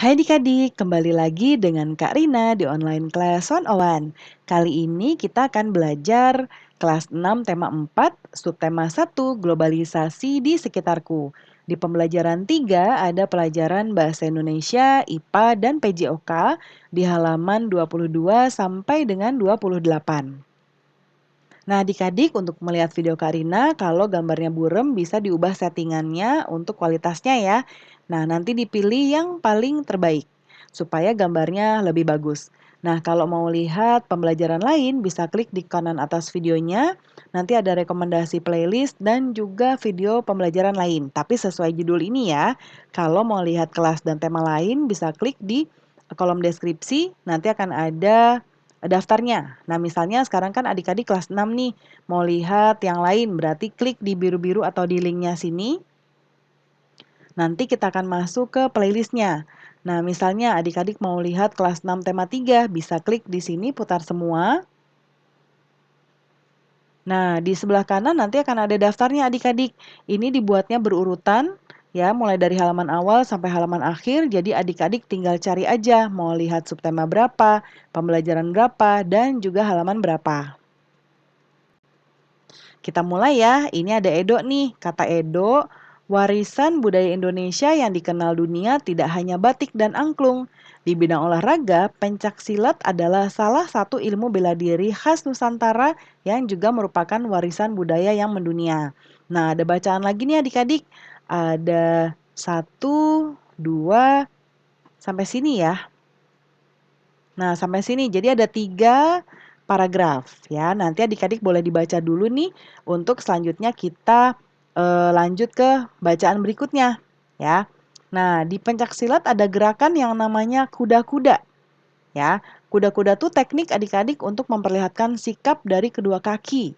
Hai adik-adik, kembali lagi dengan Kak Rina di online class 101. Kali ini kita akan belajar kelas 6 tema 4, subtema 1, globalisasi di sekitarku. Di pembelajaran 3 ada pelajaran Bahasa Indonesia, IPA, dan PJOK di halaman 22 sampai dengan 28. Nah, adik-adik untuk melihat video Karina, kalau gambarnya burem bisa diubah settingannya untuk kualitasnya ya. Nah, nanti dipilih yang paling terbaik supaya gambarnya lebih bagus. Nah, kalau mau lihat pembelajaran lain bisa klik di kanan atas videonya. Nanti ada rekomendasi playlist dan juga video pembelajaran lain. Tapi sesuai judul ini ya. Kalau mau lihat kelas dan tema lain bisa klik di kolom deskripsi. Nanti akan ada daftarnya. Nah, misalnya sekarang kan adik-adik kelas 6 nih, mau lihat yang lain, berarti klik di biru-biru atau di linknya sini. Nanti kita akan masuk ke playlistnya. Nah, misalnya adik-adik mau lihat kelas 6 tema 3, bisa klik di sini putar semua. Nah, di sebelah kanan nanti akan ada daftarnya adik-adik. Ini dibuatnya berurutan, ya, mulai dari halaman awal sampai halaman akhir. Jadi adik-adik tinggal cari aja mau lihat subtema berapa, pembelajaran berapa, dan juga halaman berapa. Kita mulai ya, ini ada Edo nih. Kata Edo, warisan budaya Indonesia yang dikenal dunia tidak hanya batik dan angklung. Di bidang olahraga, pencak silat adalah salah satu ilmu bela diri khas Nusantara yang juga merupakan warisan budaya yang mendunia. Nah, ada bacaan lagi nih adik-adik. Ada satu, dua, sampai sini ya. Nah, sampai sini. Jadi ada 3 paragraf ya. Nanti adik-adik boleh dibaca dulu nih untuk selanjutnya kita lanjut ke bacaan berikutnya ya. Nah, di pencaksilat ada gerakan yang namanya kuda-kuda ya. Kuda-kuda tuh teknik adik-adik untuk memperlihatkan sikap dari kedua kaki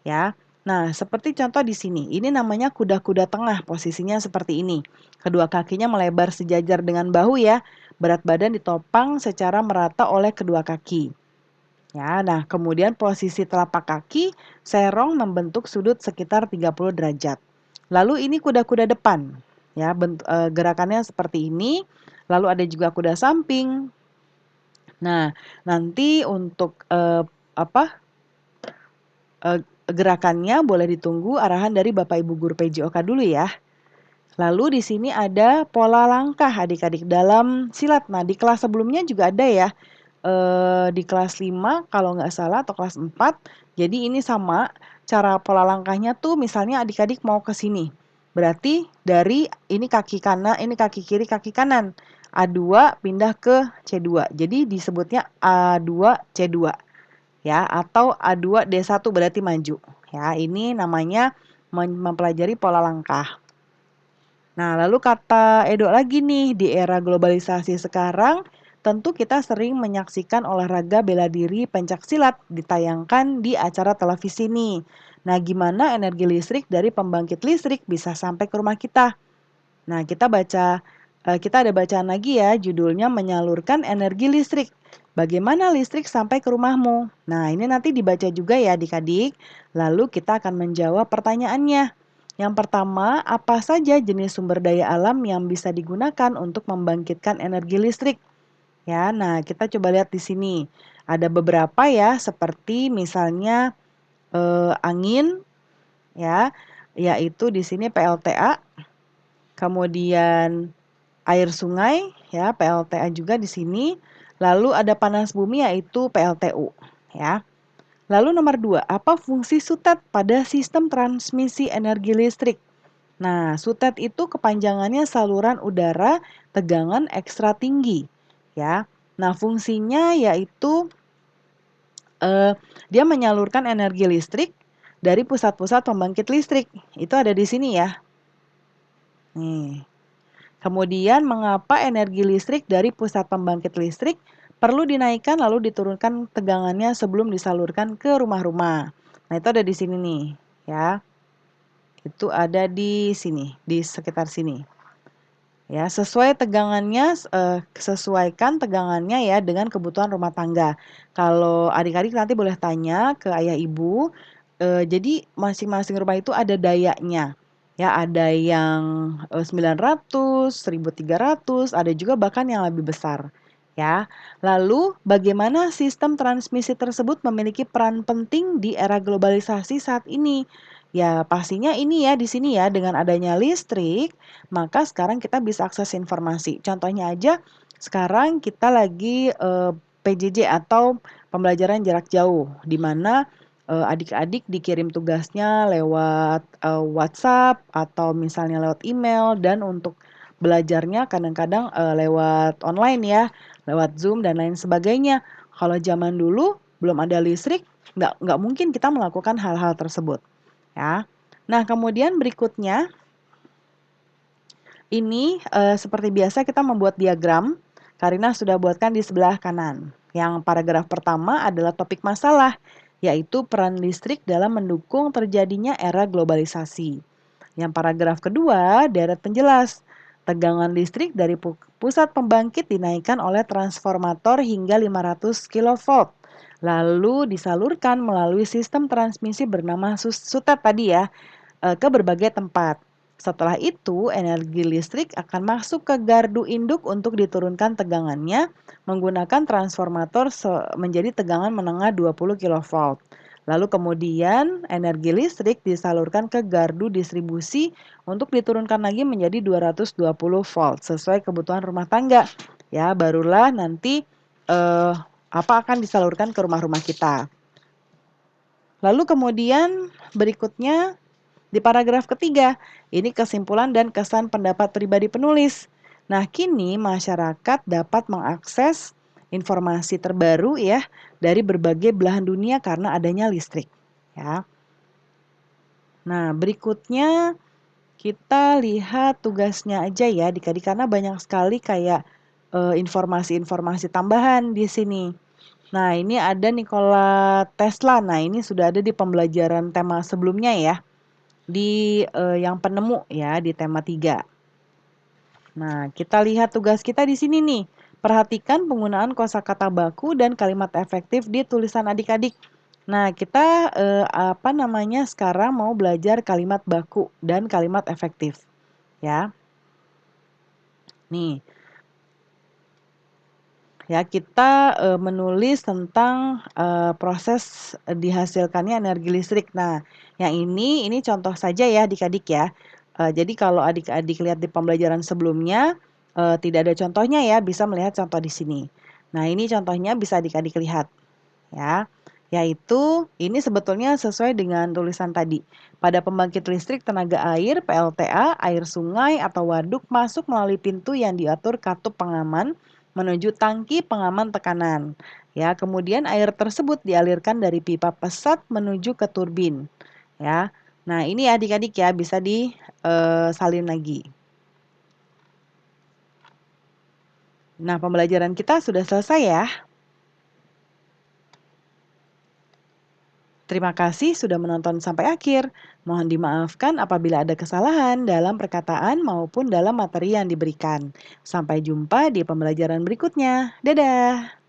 ya. Nah, seperti contoh di sini. Ini namanya kuda-kuda tengah, posisinya seperti ini. Kedua kakinya melebar sejajar dengan bahu ya. Berat badan ditopang secara merata oleh kedua kaki. Ya, nah kemudian posisi telapak kaki serong membentuk sudut sekitar 30 derajat. Lalu ini kuda-kuda depan. Ya, gerakannya seperti ini. Lalu ada juga kuda samping. Nah, nanti untuk apa? Gerakannya boleh ditunggu arahan dari Bapak Ibu Guru PJOK dulu ya. Lalu di sini ada pola langkah adik-adik dalam silat. Nah, di kelas sebelumnya juga ada ya. Di kelas 5 kalau nggak salah atau kelas 4. Jadi ini sama, cara pola langkahnya tuh misalnya adik-adik mau ke sini. Berarti dari ini kaki kanan, ini kaki kiri, kaki kanan. A2 pindah ke C2. Jadi disebutnya A2 C2 ya, atau A2D1 berarti maju. Ya, ini namanya mempelajari pola langkah. Nah, lalu kata Edo lagi nih, di era globalisasi sekarang, tentu kita sering menyaksikan olahraga bela diri pencaksilat ditayangkan di acara televisi nih. Nah, gimana energi listrik dari pembangkit listrik bisa sampai ke rumah kita? Nah, kita ada bacaan lagi ya, judulnya menyalurkan energi listrik. Bagaimana listrik sampai ke rumahmu? Nah, ini nanti dibaca juga ya adik-adik. Lalu kita akan menjawab pertanyaannya. Yang pertama, apa saja jenis sumber daya alam yang bisa digunakan untuk membangkitkan energi listrik? Ya, nah kita coba lihat di sini. Ada beberapa ya, seperti misalnya angin, ya, yaitu di sini PLTA. Kemudian air sungai, ya, PLTA juga di sini. Lalu ada panas bumi yaitu PLTU, ya. Lalu nomor 2, apa fungsi sutet pada sistem transmisi energi listrik? Nah, sutet itu kepanjangannya saluran udara tegangan ekstra tinggi, ya. Nah, fungsinya yaitu dia menyalurkan energi listrik dari pusat-pusat pembangkit listrik. Itu ada di sini ya. Nih. Kemudian mengapa energi listrik dari pusat pembangkit listrik perlu dinaikkan lalu diturunkan tegangannya sebelum disalurkan ke rumah-rumah. Nah, itu ada di sini nih, ya. Itu ada di sini, di sekitar sini. Ya, sesuaikan tegangannya ya dengan kebutuhan rumah tangga. Kalau adik-adik nanti boleh tanya ke ayah ibu, jadi masing-masing rumah itu ada dayanya. Ya, ada yang 900, 1.300, ada juga bahkan yang lebih besar, ya. Lalu, bagaimana sistem transmisi tersebut memiliki peran penting di era globalisasi saat ini? Ya, pastinya ini ya, di sini ya, dengan adanya listrik, maka sekarang kita bisa akses informasi. Contohnya aja, sekarang kita lagi PJJ atau pembelajaran jarak jauh, di mana adik-adik dikirim tugasnya lewat WhatsApp atau misalnya lewat email, dan untuk belajarnya kadang-kadang lewat online ya, lewat Zoom dan lain sebagainya. Kalau zaman dulu belum ada listrik, nggak mungkin kita melakukan hal-hal tersebut, ya. Nah, kemudian berikutnya ini seperti biasa kita membuat diagram. Karina sudah buatkan di sebelah kanan. Yang paragraf pertama adalah topik masalah, yaitu peran listrik dalam mendukung terjadinya era globalisasi. Yang paragraf kedua, deret penjelas. Tegangan listrik dari pusat pembangkit dinaikkan oleh transformator hingga 500 kV. Lalu disalurkan melalui sistem transmisi bernama sutet tadi ya, ke berbagai tempat. Setelah itu, energi listrik akan masuk ke gardu induk untuk diturunkan tegangannya menggunakan transformator menjadi tegangan menengah 20 kV. Lalu kemudian energi listrik disalurkan ke gardu distribusi untuk diturunkan lagi menjadi 220 volt sesuai kebutuhan rumah tangga. Ya, barulah nanti apa akan disalurkan ke rumah-rumah kita. Lalu kemudian berikutnya di paragraf ketiga, ini kesimpulan dan kesan pendapat pribadi penulis. Nah, kini masyarakat dapat mengakses informasi terbaru ya dari berbagai belahan dunia karena adanya listrik, ya. Nah, berikutnya kita lihat tugasnya aja ya adik-adik, karena banyak sekali kayak informasi-informasi tambahan di sini. Nah, ini ada Nikola Tesla. Nah, ini sudah ada di pembelajaran tema sebelumnya ya, di yang penemu ya, di tema 3. Nah, kita lihat tugas kita di sini nih. Perhatikan penggunaan kosakata baku dan kalimat efektif di tulisan adik-adik. Nah, kita sekarang mau belajar kalimat baku dan kalimat efektif, ya. Nih, ya, kita menulis tentang proses dihasilkannya energi listrik. Nah, yang ini contoh saja ya adik-adik ya. Jadi kalau adik-adik lihat di pembelajaran sebelumnya tidak ada contohnya ya, bisa melihat contoh di sini. Nah, ini contohnya bisa adik-adik lihat ya. Yaitu ini sebetulnya sesuai dengan tulisan tadi. Pada pembangkit listrik tenaga air (PLTA), air sungai atau waduk masuk melalui pintu yang diatur katup pengaman menuju tangki pengaman tekanan. Ya, kemudian air tersebut dialirkan dari pipa pesat menuju ke turbin. Ya. Nah, ini adik-adik ya bisa disalin lagi. Nah, pembelajaran kita sudah selesai ya. Terima kasih sudah menonton sampai akhir. Mohon dimaafkan apabila ada kesalahan dalam perkataan maupun dalam materi yang diberikan. Sampai jumpa di pembelajaran berikutnya. Dadah!